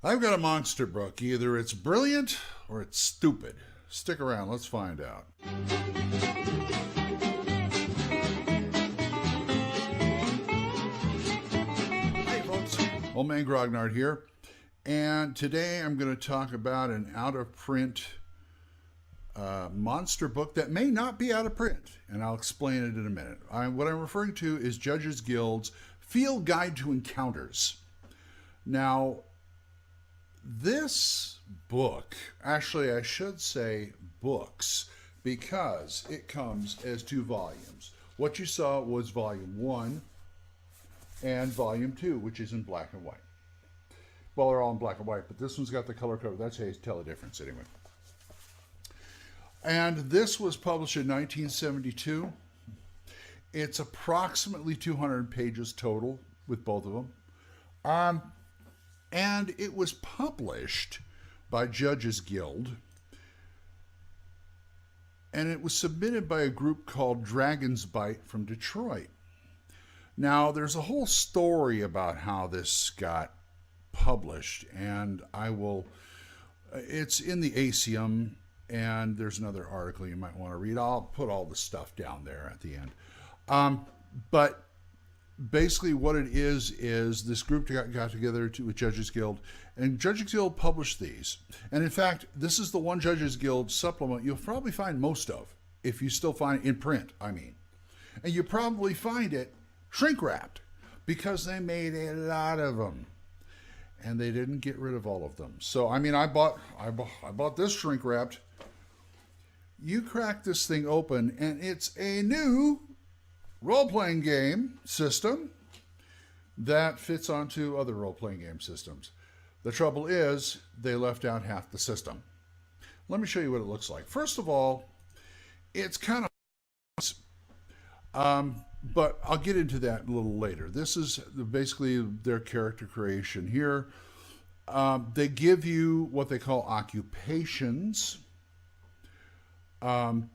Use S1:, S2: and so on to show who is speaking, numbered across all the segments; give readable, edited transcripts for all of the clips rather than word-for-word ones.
S1: I've got a monster book. Either it's brilliant or it's stupid. Stick around, let's find out. Hey folks, Old Man Grognard here. And today I'm going to talk about an out of print monster book that may not be out of print. And I'll explain it in a minute. What I'm referring to is Judges Guild's Field Guide to Encounters. Now, this book, actually I should say books, because it comes as two volumes. What you saw was volume 1 and volume 2, which is in black and white. Well, they're all in black and white, but this one's got the color cover. That's how you tell the difference anyway. And this was published in 1972. It's approximately 200 pages total with both of them. And it was published by Judges Guild. And it was submitted by a group called Dragon's Bite from Detroit. Now, there's a whole story about how this got published, and it's in the ACM, and there's another article you might want to read. I'll put all the stuff down there at the end. But basically what it is this group got together with Judges Guild, and Judges Guild published these. And in fact, this is the one Judges Guild supplement you'll probably find most of, if you still find it in print, I mean. And you probably find it shrink wrapped, because they made a lot of them. And they didn't get rid of all of them. So, I mean, I bought this shrink wrapped. You crack this thing open, and it's a new role-playing game system that fits onto other role-playing game systems. The trouble is, they left out half the system. Let me show you what it looks like. First of all, it's kind of... but I'll get into that a little later. This is basically their character creation here. They give you what they call occupations. And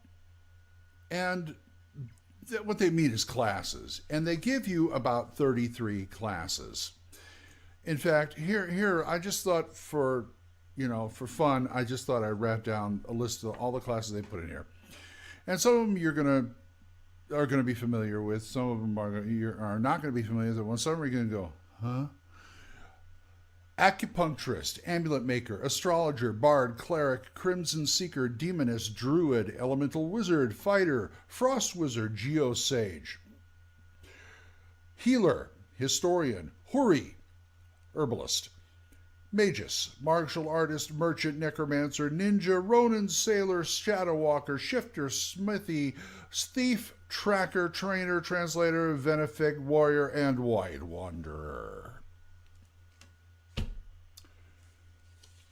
S1: what they mean is classes, and they give you about 33 classes. In fact, here I just thought for fun, I just thought I'd write down a list of all the classes they put in here, and some of them are going to be familiar with. Some of them are not going to be familiar with. Some are going to go, huh? Acupuncturist, amulet maker, astrologer, bard, cleric, crimson seeker, demoness, druid, elemental wizard, fighter, frost wizard, geosage, healer, historian, houri, herbalist, magus, martial artist, merchant, necromancer, ninja, ronin, sailor, shadow walker, shifter, smithy, thief, tracker, trainer, translator, venefic, warrior, and white wanderer.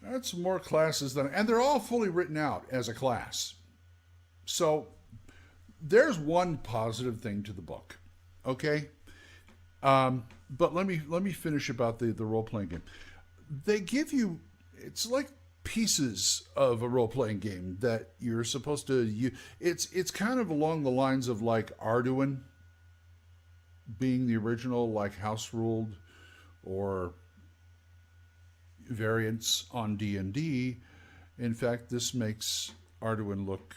S1: That's more classes and they're all fully written out as a class. So there's one positive thing to the book, okay? But let me finish about the role-playing game. They give you, it's like pieces of a role-playing game that you're supposed to use. It's kind of along the lines of like Arduin being the original, like House Ruled, or variants on D&D. In fact, this makes Arduin look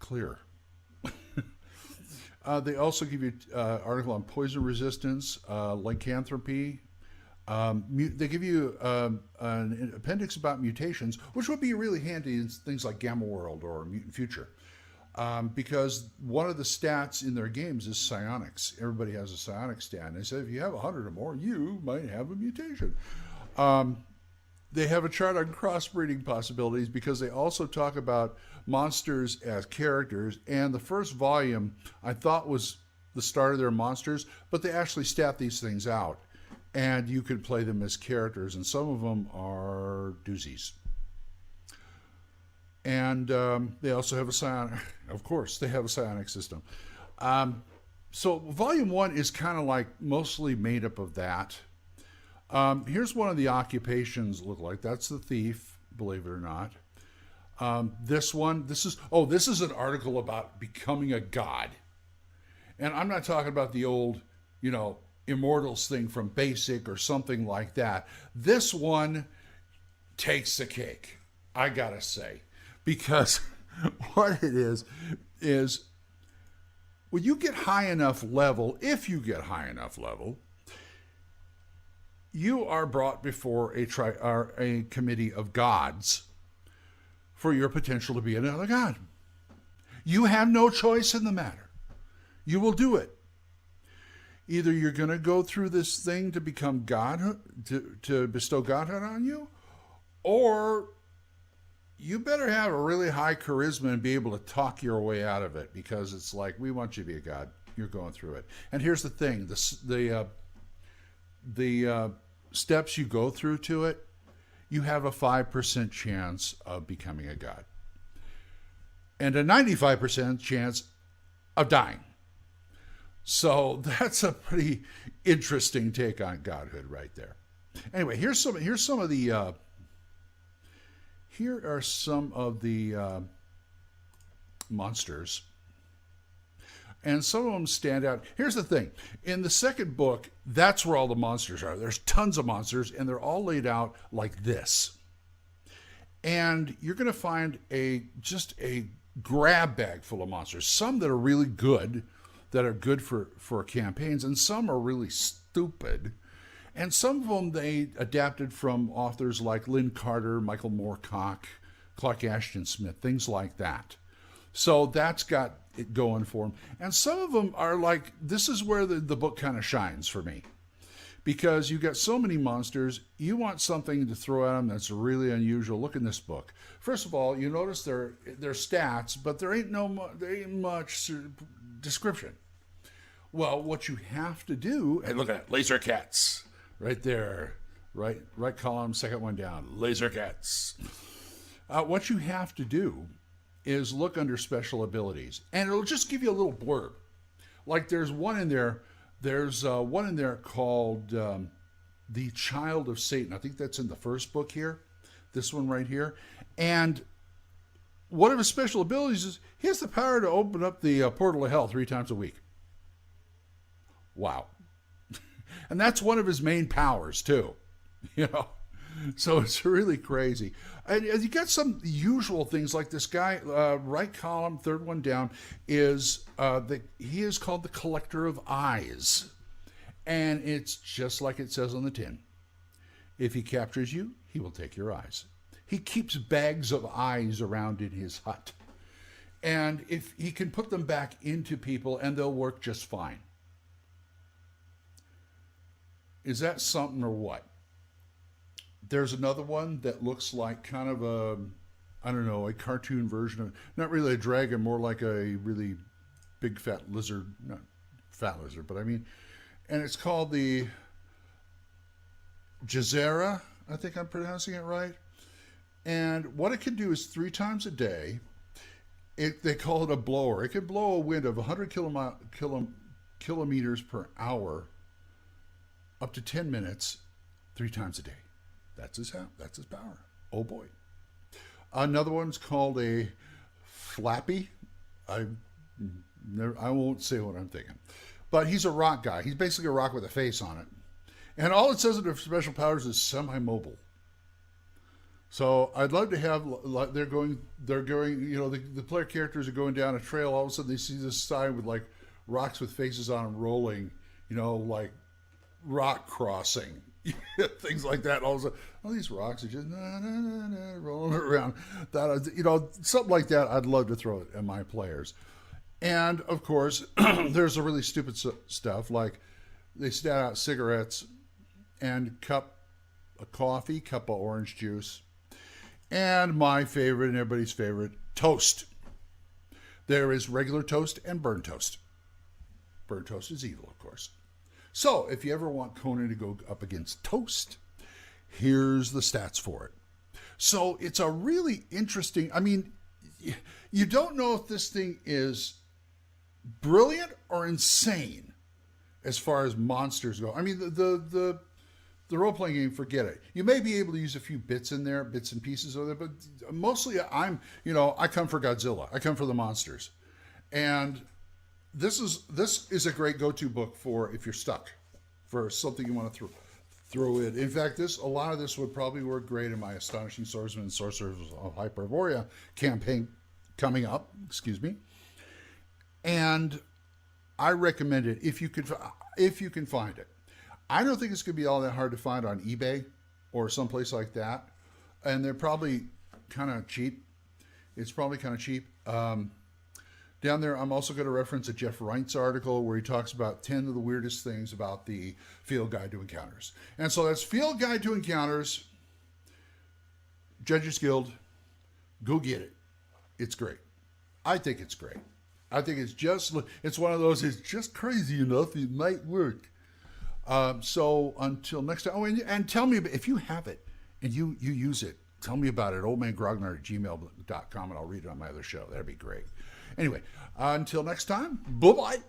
S1: clear. They also give you an article on poison resistance, lycanthropy. They give you an appendix about mutations, which would be really handy in things like Gamma World or Mutant Future. Because one of the stats in their games is psionics. Everybody has a psionic stat. And they say if you have 100 or more, you might have a mutation. They have a chart on crossbreeding possibilities, because they also talk about monsters as characters. And the first volume I thought was the start of their monsters, but they actually stat these things out, and you could play them as characters, and some of them are doozies. And they also have a psionic, of course, they have a psionic system. So volume 1 is kind of like mostly made up of that. Here's one of the occupations look like. That's the thief, believe it or not. This is an article about becoming a god. And I'm not talking about the old, Immortals thing from Basic or something like that. This one takes the cake, I gotta say, because what it is when you get high enough level, if you get high enough level, you are brought before a committee of gods for your potential to be another god. You have no choice in the matter. You will do it. Either you're going to go through this thing to become God, to bestow Godhood on you, or you better have a really high charisma and be able to talk your way out of it, because it's like, we want you to be a god. You're going through it. And here's the thing: the steps you go through to it, you have a 5% chance of becoming a god, and a 95% chance of dying. So that's a pretty interesting take on godhood right there. Anyway, here are some of the monsters, and some of them stand out. Here's the thing: in the second book, that's where all the monsters are. There's tons of monsters, and they're all laid out like this. And you're going to find just a grab bag full of monsters. Some that are really good, that are good for campaigns, and some are really stupid. And some of them they adapted from authors like Lynn Carter, Michael Moorcock, Clark Ashton Smith, things like that. So that's got it going for them. And some of them are like, this is where the book kind of shines for me. Because you got so many monsters, you want something to throw at them that's really unusual. Look in this book. First of all, you notice their stats, but there ain't much description. Well, what you have to do, and look at it, laser cats, right there, right column, second one down, laser cats. What you have to do is look under special abilities, and it'll just give you a little blurb. Like there's one in there called the Child of Satan. I think that's in the first book here, this one right here. And one of his special abilities is he has the power to open up the portal of hell 3 times a week. Wow. And that's one of his main powers too, so it's really crazy. And you got some usual things like this guy, right column, third one down, is he is called the Collector of Eyes. And it's just like it says on the tin. If he captures you, he will take your eyes. He keeps bags of eyes around in his hut. And if he can put them back into people, and they'll work just fine. Is that something or what? There's another one that looks like kind of a cartoon version of, not really a dragon, more like a really big fat lizard, not fat lizard, but I mean, and it's called the Jazera, I think I'm pronouncing it right. And what it can do is 3 times a day, they call it a blower. It can blow a wind of 100 kilometers per hour, up to 10 minutes, 3 times a day. That's his power. Oh boy. Another one's called a Flappy. I won't say what I'm thinking. But he's a rock guy. He's basically a rock with a face on it. And all it says in their special powers is semi-mobile. So I'd love to have, they're going, the player characters are going down a trail. All of a sudden they see this sign with like rocks with faces on them rolling, like rock crossing, things like that. All of a sudden, these rocks are just rolling around. That, something like that. I'd love to throw it at my players. And of course, there's a really stupid stuff like they stat out cigarettes and cup of coffee, cup of orange juice, and my favorite and everybody's favorite, toast. There is regular toast and burnt toast. Burnt toast is evil, of course. So if you ever want Conan to go up against toast, here's the stats for it. So it's a really interesting, you don't know if this thing is brilliant or insane as far as monsters go. The role-playing game, forget it. You may be able to use a few bits in there, bits and pieces of it, but mostly I come for Godzilla. I come for the monsters. And this is a great go-to book for if you're stuck. for something you want to throw in. In fact, a lot of this would probably work great in my Astonishing Swordsman and Sorcerers of Hyperborea campaign coming up. Excuse me. And I recommend it if you can find it. I don't think it's going to be all that hard to find on eBay or someplace like that, and they're probably kind of cheap. It's probably kind of cheap. Down there, I'm also going to reference a Jeff Reintz article where he talks about 10 of the weirdest things about the Field Guide to Encounters. And so that's Field Guide to Encounters, Judges Guild. Go get it. It's great. I think it's great. I think it's one of those, it's just crazy enough, it might work. So until next time, and tell me, if you have it and you use it, tell me about it, oldmangrognard@gmail.com, and I'll read it on my other show. That'd be great. Anyway, until next time, bye-bye.